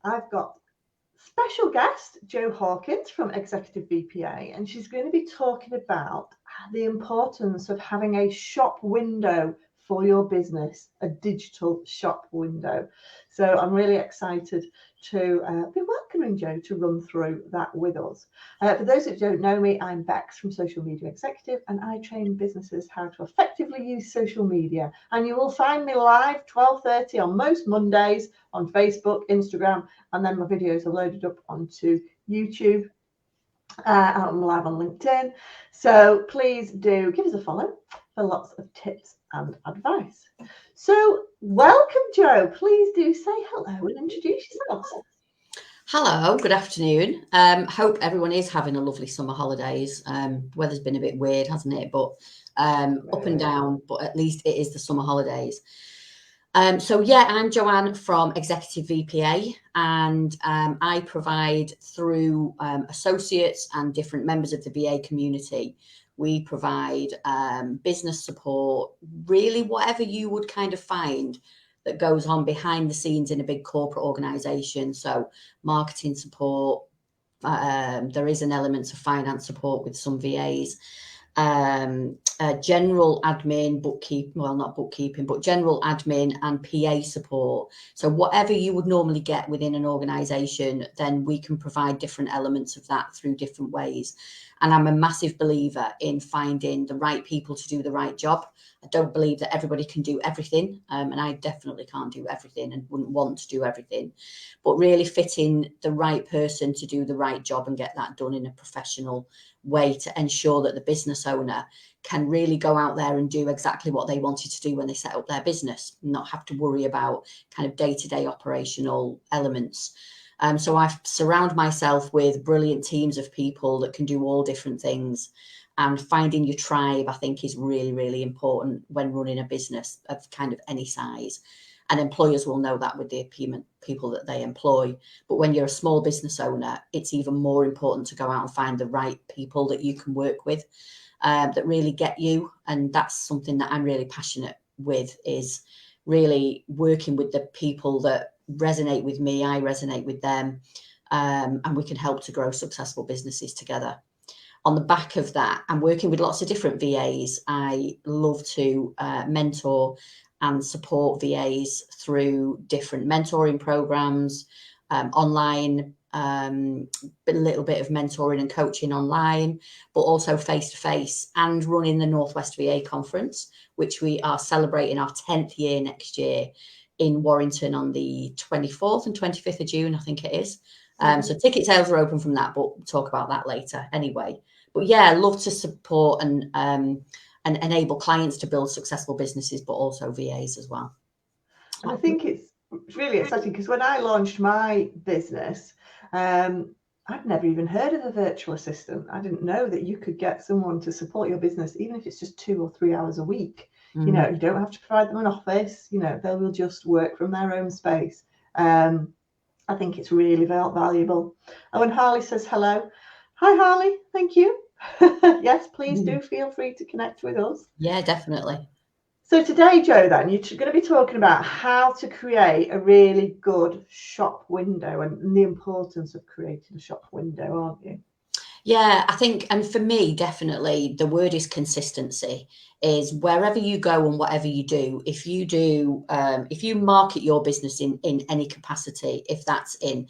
I've got special guest Joe Hawkins from Executive VPA, and she's going to be talking about the importance of having a shop window for your business, a digital shop window. So I'm really excited to be welcoming Joe to run through that with us. For those that don't know me, I'm Bex from Social Media Executive, and I train businesses how to effectively use social media. And you will find me live 12:30 on most Mondays on Facebook, Instagram, and then my videos are loaded up onto YouTube. I'm live on LinkedIn. So please do give us a follow for lots of tips and advice. So welcome, Joe. Please do say hello and introduce yourself. Hello, good afternoon. Hope everyone is having a lovely summer holidays. Weather's been a bit weird, hasn't it? But up and down, but at least it is the summer holidays. So yeah, I'm Joanne from Executive VPA, and I provide through associates and different members of the VA community. We provide business support, really whatever you would kind of find that goes on behind the scenes in a big corporate organization. So marketing support, there is an element of finance support with some VAs, general admin, not bookkeeping, but general admin and PA support. So whatever you would normally get within an organization, then we can provide different elements of that through different ways. And I'm a massive believer in finding the right people to do the right job. I don't believe that everybody can do everything, and I definitely can't do everything and wouldn't want to do everything, but really fitting the right person to do the right job and get that done in a professional way to ensure that the business owner can really go out there and do exactly what they wanted to do when they set up their business, not have to worry about kind of day-to-day operational elements. So I surround myself with brilliant teams of people that can do all different things, and finding your tribe, I think, is really, really important when running a business of kind of any size. And employers will know that with the people that they employ. But when you're a small business owner, it's even more important to go out and find the right people that you can work with, that really get you. And that's something that I'm really passionate with, is really working with the people that resonate with me. I resonate with them, and we can help to grow successful businesses together. On the back of that, I'm working with lots of different VAs. I love to mentor and support VAs through different mentoring programs, online, a little bit of mentoring and coaching online, but also face-to-face, and running the Northwest VA Conference, which we are celebrating our 10th year next year in Warrington on the 24th and 25th of June, I think it is. So ticket sales are open from that, but we'll talk about that later anyway. But yeah, I love to support and enable clients to build successful businesses, but also VAs as well. And I think it's really exciting because when I launched my business, I'd never even heard of a virtual assistant. I didn't know that you could get someone to support your business, even if it's just 2 or 3 hours a week. You know, you don't have to provide them an office. You know, they will just work from their own space. I think it's really valuable. Oh, and Harley says hello. Hi, Harley. Thank you. Yes, please do feel free to connect with us. Yeah, definitely. So today, Joe, then, you're going to be talking about how to create a really good shop window and the importance of creating a shop window, aren't you? Yeah, I think, and for me, definitely, the word is consistency. Is wherever you go and whatever you do, if you market your business in any capacity, if that's in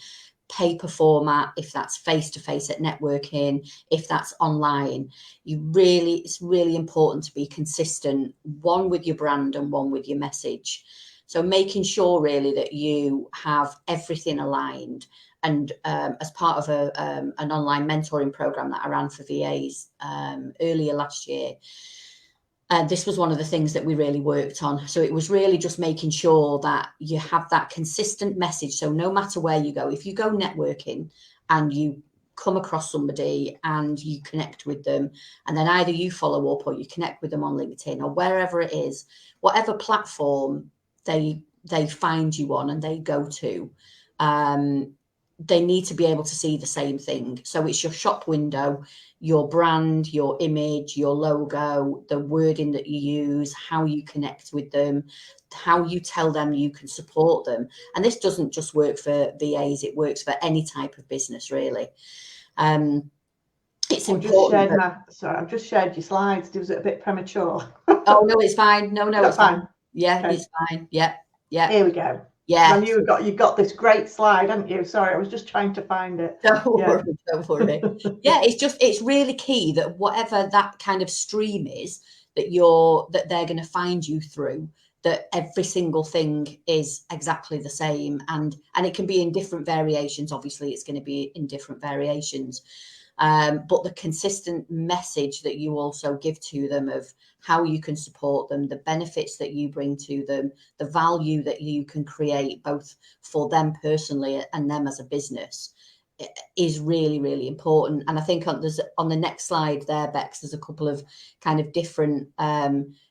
paper format, if that's face-to-face at networking, if that's online, it's really important to be consistent, one with your brand and one with your message. So making sure really that you have everything aligned. And as part of an online mentoring program that I ran for VAs earlier last year, this was one of the things that we really worked on. So it was really just making sure that you have that consistent message. So no matter where you go, if you go networking and you come across somebody and you connect with them, and then either you follow up or you connect with them on LinkedIn or wherever it is, whatever platform they find you on and they go to, they need to be able to see the same thing. So it's your shop window, your brand, your image, your logo, the wording that you use, how you connect with them, how you tell them you can support them. And this doesn't just work for VAs, it works for any type of business, really. It's important. I've just shared your slides. Was it a bit premature? Oh, no, it's fine. No, it's fine. Yeah, okay. It's fine. Yeah. Here we go. Yeah. I knew you got this great slide, hadn't you? Sorry, I was just trying to find it. Don't worry. Yeah, it's really key that whatever that kind of stream is that they're going to find you through, that every single thing is exactly the same, and it can be in different variations. Obviously, it's going to be in different variations. But the consistent message that you also give to them of how you can support them, the benefits that you bring to them, the value that you can create both for them personally and them as a business is really, really important. And I think on the next slide there, Bex, there's a couple of kind of different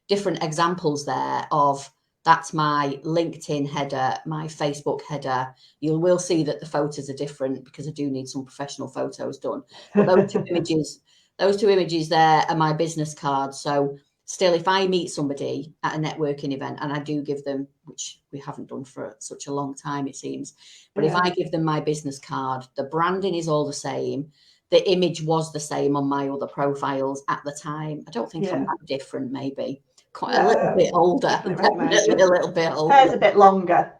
examples there of, that's my LinkedIn header, my Facebook header. You will see that the photos are different because I do need some professional photos done. But those two images there are my business cards. So still, if I meet somebody at a networking event, and I do give them, which we haven't done for such a long time, it seems, but if I give them my business card, the branding is all the same. The image was the same on my other profiles at the time. I don't think I'm that different, maybe. A little bit older, definitely a little bit older. Hair's a bit longer.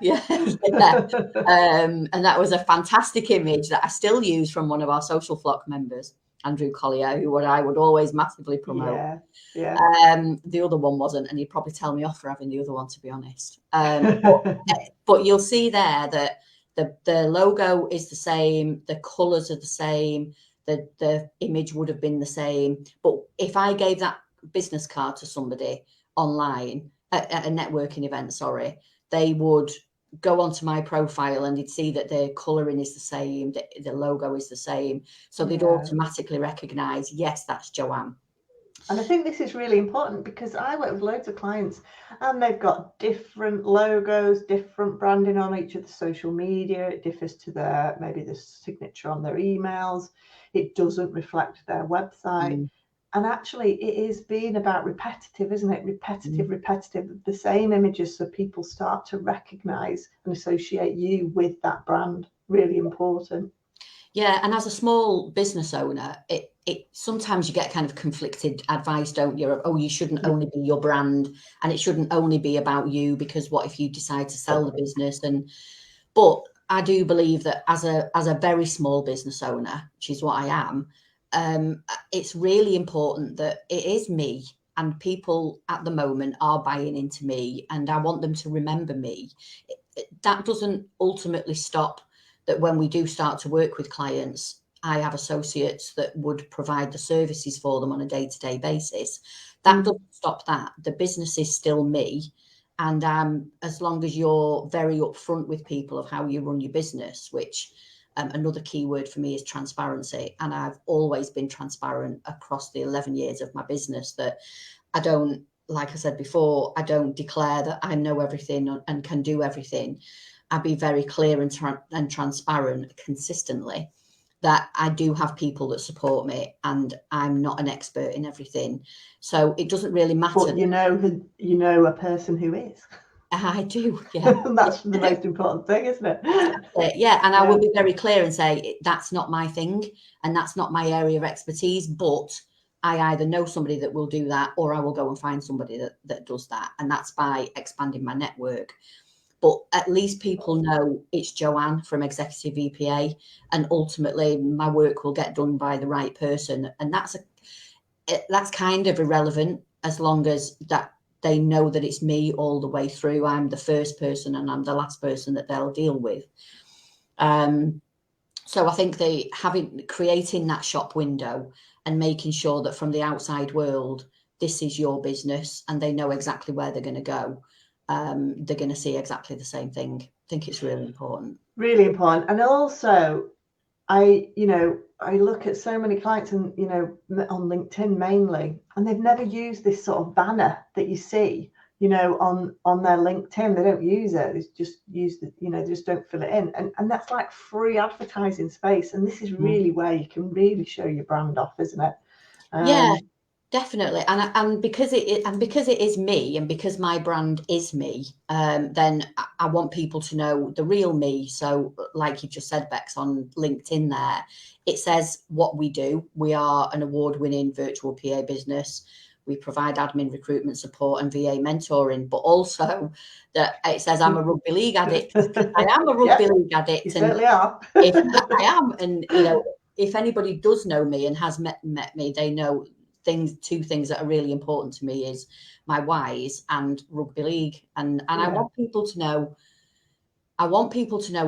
Yeah. And that was a fantastic image that I still use from one of our Social Flock members, Andrew Collier, who I would always massively promote. The other one wasn't, and he'd probably tell me off for having the other one, to be honest. But you'll see there that the logo is the same, the colours are the same, the image would have been the same. But if I gave that business card to somebody online at a networking event, they would go onto my profile and they'd see that the colouring is the same, the logo is the same. So they'd automatically recognise, yes, that's Joanne. And I think this is really important because I work with loads of clients and they've got different logos, different branding on each of the social media. It differs to maybe the signature on their emails. It doesn't reflect their website. And actually, it is being about repetitive, isn't it? Repetitive, the same images, so people start to recognise and associate you with that brand. Really important. Yeah, and as a small business owner, it sometimes you get kind of conflicted advice, don't you? Oh, you shouldn't only be your brand, and it shouldn't only be about you, because what if you decide to sell the business? But I do believe that as a very small business owner, which is what I am, it's really important that it is me, and people at the moment are buying into me, and I want them to remember me. That doesn't ultimately stop that when we do start to work with clients, I have associates that would provide the services for them on a day-to-day basis. That doesn't stop that. The business is still me. And as long as you're very upfront with people of how you run your business, which another key word for me is transparency. And I've always been transparent across the 11 years of my business, that I don't, like I said before, I don't declare that I know everything and can do everything. I'd be very clear and transparent consistently that I do have people that support me, and I'm not an expert in everything. So it doesn't really matter. But you know a person who is. I do, yeah. That's the most important thing, isn't it? Yeah, and I will be very clear and say that's not my thing and that's not my area of expertise, but I either know somebody that will do that, or I will go and find somebody that does that. And that's by expanding my network. But at least people know it's Joanne from Executive VPA, and ultimately my work will get done by the right person. And that's kind of irrelevant as long as that they know that it's me all the way through. I'm the first person and I'm the last person that they'll deal with. So I think creating that shop window and making sure that from the outside world, this is your business and they know exactly where they're going to go. They're going to see exactly the same thing. I think it's really important. Really important. And also, I look at so many clients and, on LinkedIn mainly, and they've never used this sort of banner that you see you know, on their LinkedIn. They don't use it. They just use the, you know, they just don't fill it in. And that's like free advertising space. And this is really where you can really show your brand off, isn't it? Yeah, definitely. And because it is me, and because my brand is me, then I want people to know the real me. So like you just said, Bex, on LinkedIn there, it says what we do. We are an award-winning virtual PA business. We provide admin recruitment support and VA mentoring, but also that it says I'm a rugby league addict, because I am a rugby league addict. You certainly are. If I am, and you know, if anybody does know me and has met me, they know two things that are really important to me is my whys and rugby league. And I want people to know,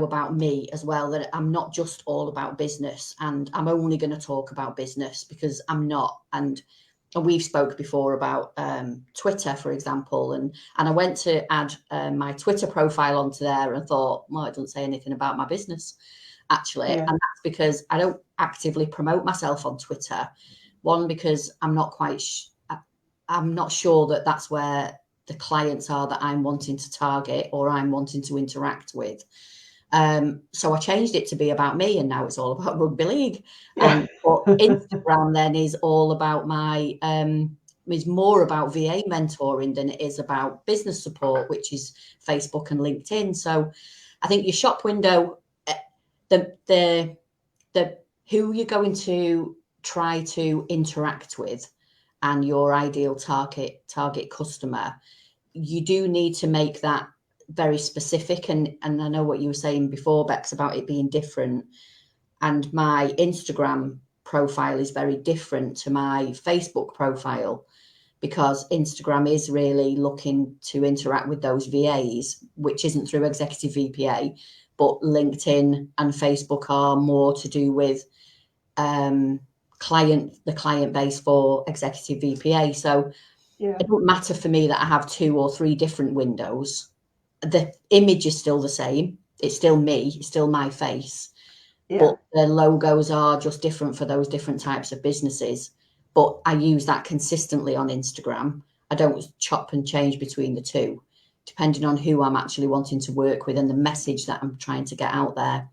about me as well, that I'm not just all about business, and I'm only going to talk about business, because I'm not. And we've spoke before about Twitter, for example, and I went to add my Twitter profile onto there and thought, well, it doesn't say anything about my business, actually. And that's because I don't actively promote myself on Twitter. One, because I'm not quite I'm not sure that that's where the clients are that I'm wanting to target or I'm wanting to interact with. So I changed it to be about me, and now it's all about rugby league. But Instagram then is all about my is more about VA mentoring than it is about business support, which is Facebook and LinkedIn. So I think your shop window, the who you're going to try to interact with, and your ideal target customer, you do need to make that very specific. And I know what you were saying before, Bex, about it being different. And my Instagram profile is very different to my Facebook profile, because Instagram is really looking to interact with those VAs, which isn't through Executive VPA, but LinkedIn and Facebook are more to do with the client base for Executive VPA. So it don't matter for me that I have 2 or 3 different windows. The image is still the same. It's still me. It's still my face. But the logos are just different for those different types of businesses. But I use that consistently on Instagram. I don't chop and change between the two, depending on who I'm actually wanting to work with and the message that I'm trying to get out there.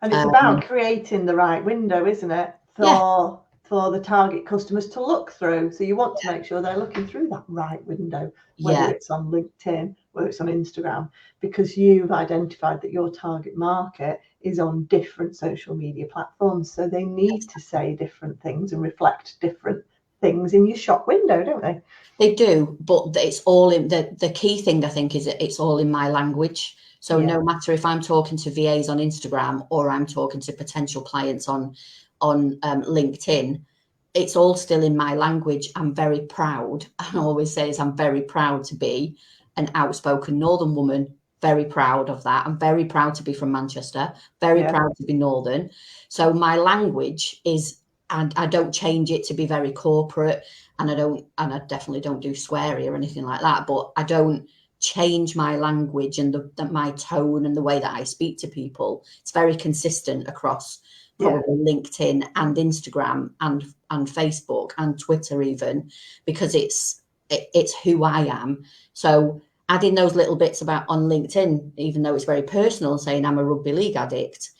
And it's about creating the right window, isn't it, for the target customers to look through. So you want to make sure they're looking through that right window, whether it's on LinkedIn, whether it's on Instagram, because you've identified that your target market is on different social media platforms. So they need to say different things and reflect different things in your shop window, don't they? They do, but it's all in the key thing, I think, is that it's all in my language. So no matter if I'm talking to VAs on Instagram or I'm talking to potential clients on LinkedIn, it's all still in my language. I'm very proud. I always say I'm very proud to be an outspoken Northern woman. Very proud of that. I'm very proud to be from Manchester. Very proud to be Northern. So my language is, and I don't change it to be very corporate, and I definitely don't do sweary or anything like that. But I don't change my language and my tone and the way that I speak to people. It's very consistent across probably LinkedIn and Instagram and Facebook and Twitter even, because it's who I am. So adding those little bits about on LinkedIn, even though it's very personal, saying I'm a rugby league addict,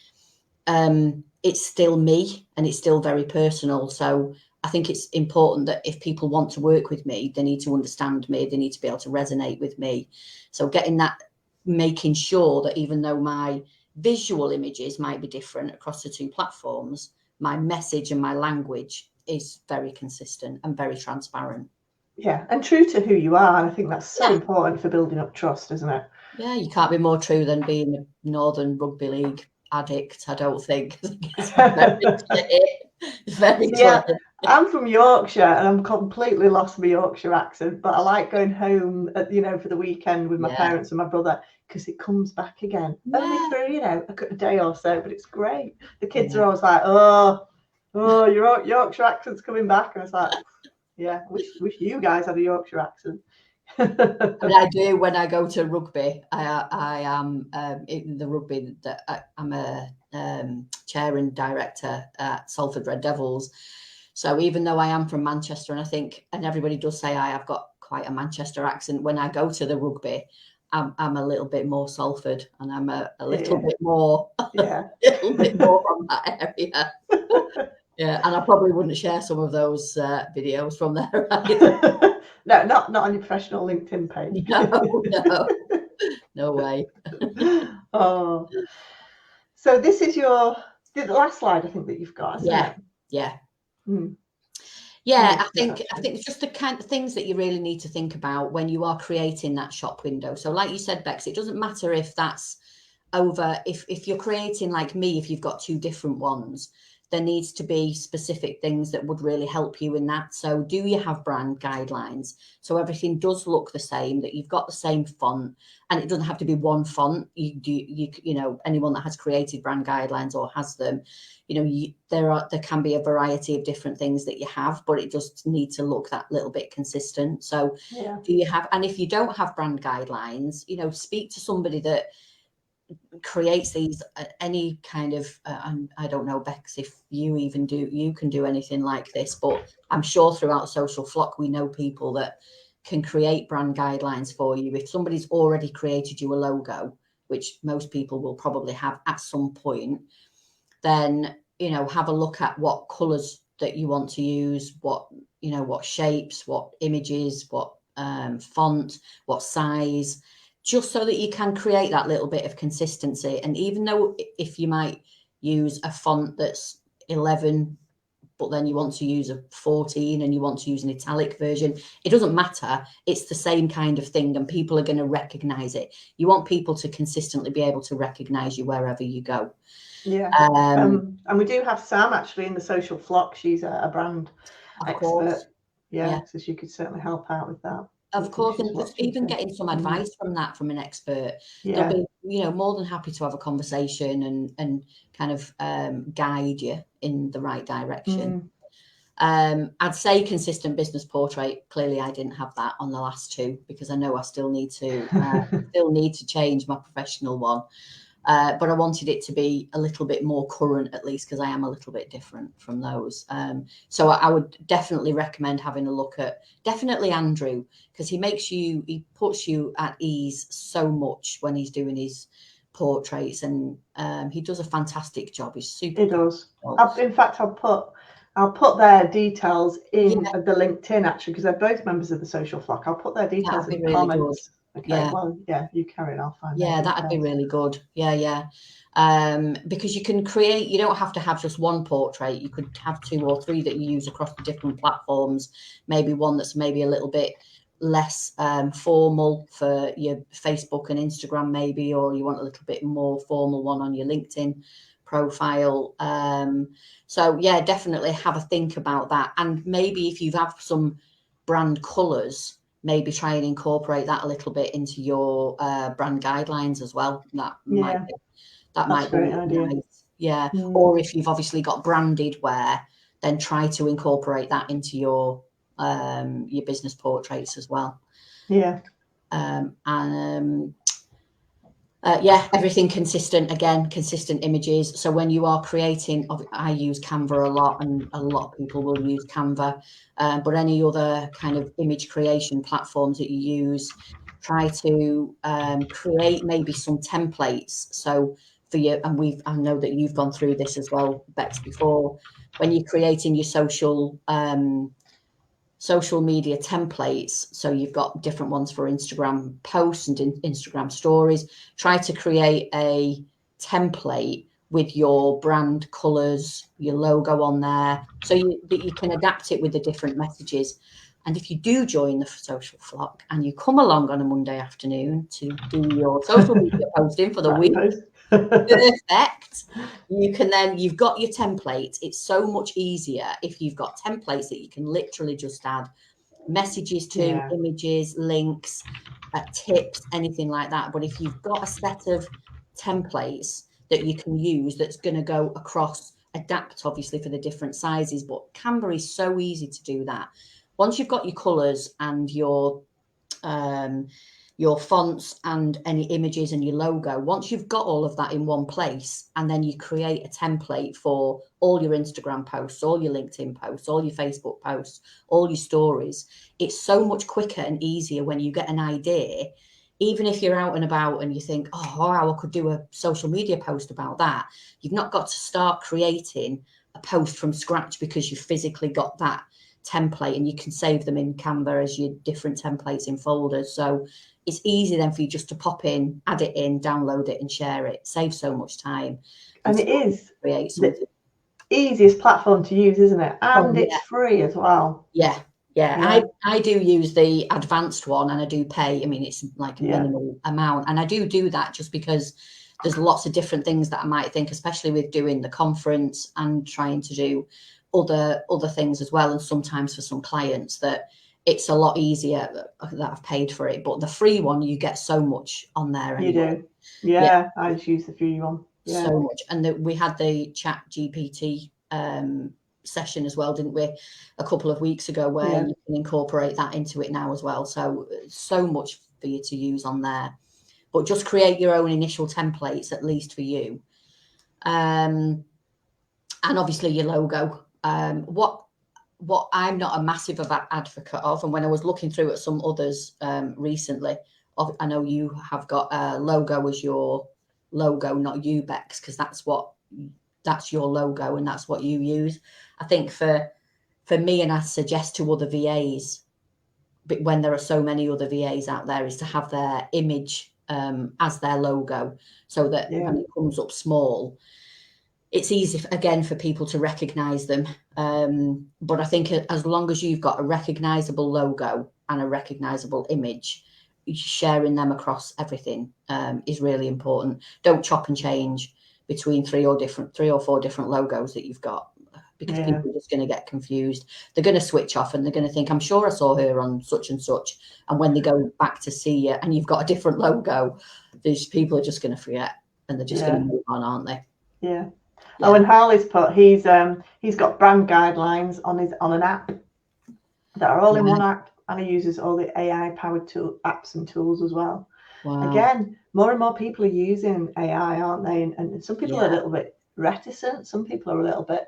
it's still me and it's still very personal. So I think it's important that if people want to work with me, they need to understand me. They need to be able to resonate with me. So getting that, making sure that even though my visual images might be different across the 2 platforms, my message and my language is very consistent and very transparent. Yeah, and true to who you are. And I think that's so important for building up trust, isn't it? Yeah, you can't be more true than being a Northern rugby league addict, I don't think. It's very clear. I'm from Yorkshire and I'm completely lost my Yorkshire accent, but I like going home for the weekend with my parents and my brother, because it comes back again. Only for a day or so, but it's great. The kids are always like, oh, your Yorkshire accent's coming back, and it's like, yeah, wish you guys had a Yorkshire accent. And I do when I go to rugby. I am in the rugby. I'm a chair and director at Salford Red Devils. So even though I am from Manchester, and everybody does say I have got quite a Manchester accent. When I go to the rugby, I'm a little bit more Salford, and I'm a little bit more, little bit more from that area. Yeah, and I probably wouldn't share some of those videos from there either. No, not on your professional LinkedIn page. No way. Oh, so this is the last slide, I think, that you've got, isn't it? Yeah. Mm. Yeah, I think it's just the kind of things that you really need to think about when you are creating that shop window. So like you said, Bex, it doesn't matter if that's over, if you're creating like me, if you've got two different ones, there needs to be specific things that would really help you in that. So do you have brand guidelines? So everything does look the same, that you've got the same font, and it doesn't have to be one font. You know, anyone that has created brand guidelines or has them, you know, there can be a variety of different things that you have, but it just needs to look that little bit consistent. So do you have, and if you don't have brand guidelines, you know, speak to somebody that creates these, any kind of I don't know, Bex, if you can do anything like this, but I'm sure throughout Social Flock we know people that can create brand guidelines for you. If somebody's already created you a logo, which most people will probably have at some point, then, you know, have a look at what colors that you want to use, what, you know, what shapes, what images, what font, what size, just so that you can create that little bit of consistency. And even though if you might use a font that's 11, but then you want to use a 14 and you want to use an italic version, it doesn't matter. It's the same kind of thing, and people are going to recognize it. You want people to consistently be able to recognize you wherever you go. Yeah. And we do have Sam actually in the Social Flock. She's a brand expert. Course. Yeah, so she could certainly help out with that. Of course, and just even getting some advice from an expert. Yeah. They'll be, you know, more than happy to have a conversation and kind of guide you in the right direction. I'd say consistent business portrait. Clearly, I didn't have that on the last two, because I know I still need to change my professional one. But I wanted it to be a little bit more current, at least, because I am a little bit different from those. So I would definitely recommend having a look at, definitely Andrew, because he puts you at ease so much when he's doing his portraits, and he does a fantastic job. He's super. He does. In fact, I'll put their details in the LinkedIn, actually, because they're both members of the Social Flock. I'll put their details in the really comments. Good. Okay, yeah. Well, yeah, you carry it. I'll find. Yeah, that'd be really good. Yeah. Because you can create, you don't have to have just one portrait. You could have 2 or 3 that you use across the different platforms. Maybe one that's maybe a little bit less formal for your Facebook and Instagram, maybe, or you want a little bit more formal one on your LinkedIn profile. So yeah, definitely have a think about that. And maybe if you have some brand colors, maybe try and incorporate that a little bit into your brand guidelines as well. That might be a great idea. Nice. Yeah. Or if you've obviously got branded wear, then try to incorporate that into your business portraits as well. Yeah. Everything consistent, again, consistent images. So when you are creating, I use Canva a lot, and a lot of people will use Canva, but any other kind of image creation platforms that you use, try to create maybe some templates. So for you, and I know that you've gone through this as well, Bex, before, when you're creating your social media templates. So you've got different ones for Instagram posts and Instagram stories. Try to create a template with your brand colors, your logo on there, so that you can adapt it with the different messages. And if you do join the Social Flock and you come along on a Monday afternoon to do your social media posting for the week, perfect. You can then, you've got your template. It's so much easier if you've got templates that you can literally just add messages to, images, links, tips, anything like that. But if you've got a set of templates that you can use, that's going to go across, adapt obviously for the different sizes, but Canva is so easy to do that. Once you've got your colors and your your fonts and any images and your logo. Once you've got all of that in one place, and then you create a template for all your Instagram posts, all your LinkedIn posts, all your Facebook posts, all your stories, it's so much quicker and easier when you get an idea. Even if you're out and about and you think, oh, wow, I could do a social media post about that. You've not got to start creating a post from scratch because you've physically got that template, and you can save them in Canva as your different templates in folders. So it's easy then for you just to pop in, add it in, download it and share it. Saves so much time. And it is create something. The easiest platform to use, isn't it? And it's free as well. Yeah. I do use the advanced one, and I do pay. I mean, it's like a minimal amount, and I do that just because there's lots of different things that I might think, especially with doing the conference and trying to do other things as well. And sometimes for some clients that it's a lot easier that I've paid for it. But the free one, you get so much on there anyway. You do. I just use the free one. So much. And we had the Chat GPT session as well, didn't we, a couple of weeks ago, where you can incorporate that into it now as well. So much for you to use on there. But just create your own initial templates, at least for you. And obviously your logo. What I'm not a massive advocate of, and when I was looking through at some others recently, I know you have got a logo as your logo, not Ubex, because that's your logo and that's what you use. I think for me, and I suggest to other VAs, but when there are so many other VAs out there, is to have their image as their logo, so that when it comes up small, it's easy again for people to recognize them. But I think as long as you've got a recognizable logo and a recognizable image, sharing them across everything is really important. Don't chop and change between three or four different logos that you've got, because people are just going to get confused. They're going to switch off and they're going to think, I'm sure I saw her on such and such. And when they go back to see you and you've got a different logo, these people are just going to forget, and they're just going to move on, aren't they? Yeah. Oh, and Harley's put he's got brand guidelines on an app that are all in one app, and he uses all the AI powered apps and tools as well. Wow. Again, more and more people are using AI, aren't they? And some people are a little bit reticent. Some people are a little bit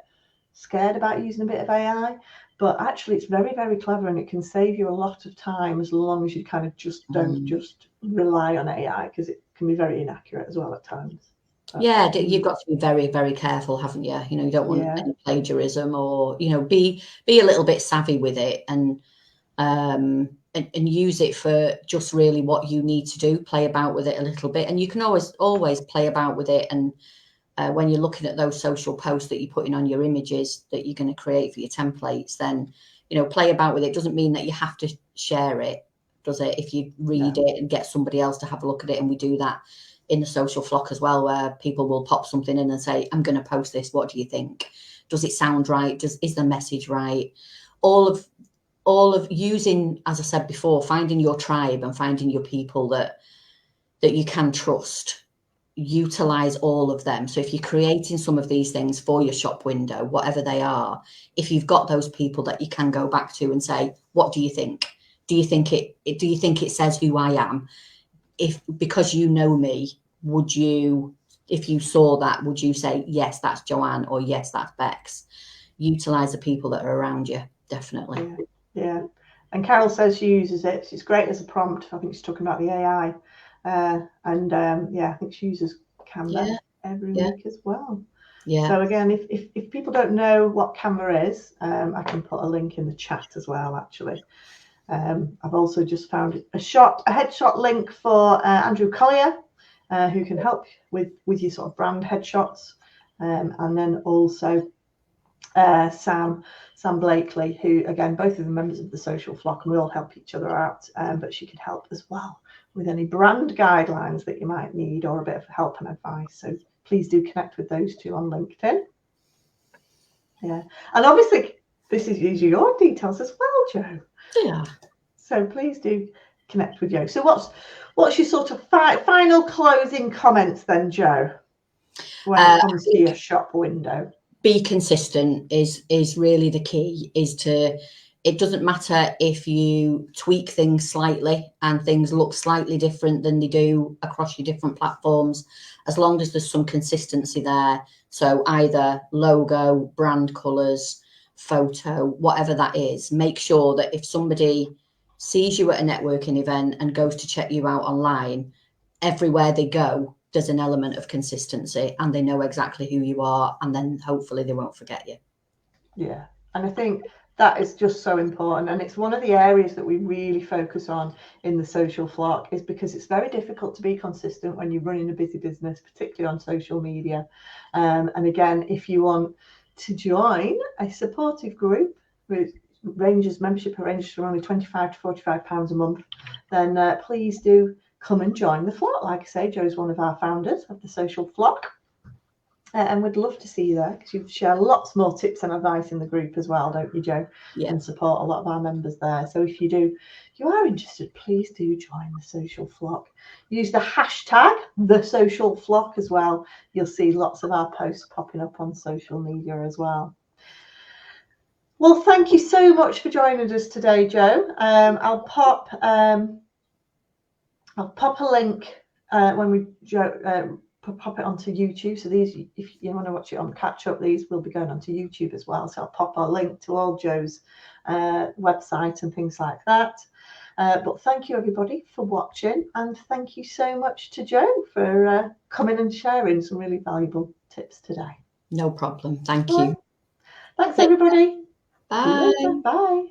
scared about using a bit of AI, but actually it's very, very clever, and it can save you a lot of time as long as you kind of just don't just rely on AI, because it can be very inaccurate as well at times. You've got to be very, very careful, haven't you? You don't want any plagiarism, or be a little bit savvy with it, and use it for just really what you need to do. Play about with it a little bit, and you can always play about with it. And when you're looking at those social posts that you're putting on your images that you're going to create for your templates, then play about with it. Doesn't mean that you have to share it, does it? If you read it and get somebody else to have a look at it, and we do that in the social flock as well, where people will pop something in and say, I'm going to post this, what do you think? Does it sound right? Is the message right? All of using, as I said before, finding your tribe and finding your people that you can trust. Utilize all of them. So if you're creating some of these things for your shop window, whatever they are, if you've got those people that you can go back to and say, what do you think? Do you think it says who I am? Because you know me, would you, if you saw that, would you say, yes, that's Joanne, or yes, that's Bex? Utilize the people that are around you, definitely. Yeah. And Carol says she uses it. It's great as a prompt. I think she's talking about the AI. I think she uses Canva every week as well. Yeah. So again, if people don't know what Canva is, I can put a link in the chat as well, actually. I've also just found a headshot link for Andrew Collier, who can help with your sort of brand headshots, and then also Sam Blakely, who again, both of the members of the social flock, and we all help each other out, but she could help as well with any brand guidelines that you might need, or a bit of help and advice. So please do connect with those two on LinkedIn. Yeah, and obviously this is usually your details as well, Joe. Yeah. So please do connect with Joe. So what's your sort of final closing comments then, Joe, when it comes to your shop window? Be consistent is really the key, is to it doesn't matter if you tweak things slightly and things look slightly different than they do across your different platforms, as long as there's some consistency there. So either logo, brand colours, photo, whatever that is, make sure that if somebody sees you at a networking event and goes to check you out online, everywhere they go, there's an element of consistency and they know exactly who you are, and then hopefully they won't forget you. Yeah, and I think that is just so important, and it's one of the areas that we really focus on in the social flock, is because it's very difficult to be consistent when you're running a busy business, particularly on social media. And again, if you want to join a supportive group with membership ranges from only £25 to £45 a month, then please do come and join the flock. Like I say, Joe's one of our founders of the social flock. And we'd love to see you there, because you share lots more tips and advice in the group as well, don't you, Joe? Yeah. And support a lot of our members there. So if you are interested, please do join the social flock. Use the hashtag the social flock as well. You'll see lots of our posts popping up on social media as well. Well, thank you so much for joining us today, Joe. I'll pop a link when we pop it onto YouTube. So these, if you want to watch it on catch up, these will be going onto YouTube as well. So I'll pop a link to all Joe's website and things like that. But thank you everybody for watching, and thank you so much to Joe for coming and sharing some really valuable tips today. No problem. Thank you. Thanks everybody. Bye. Bye.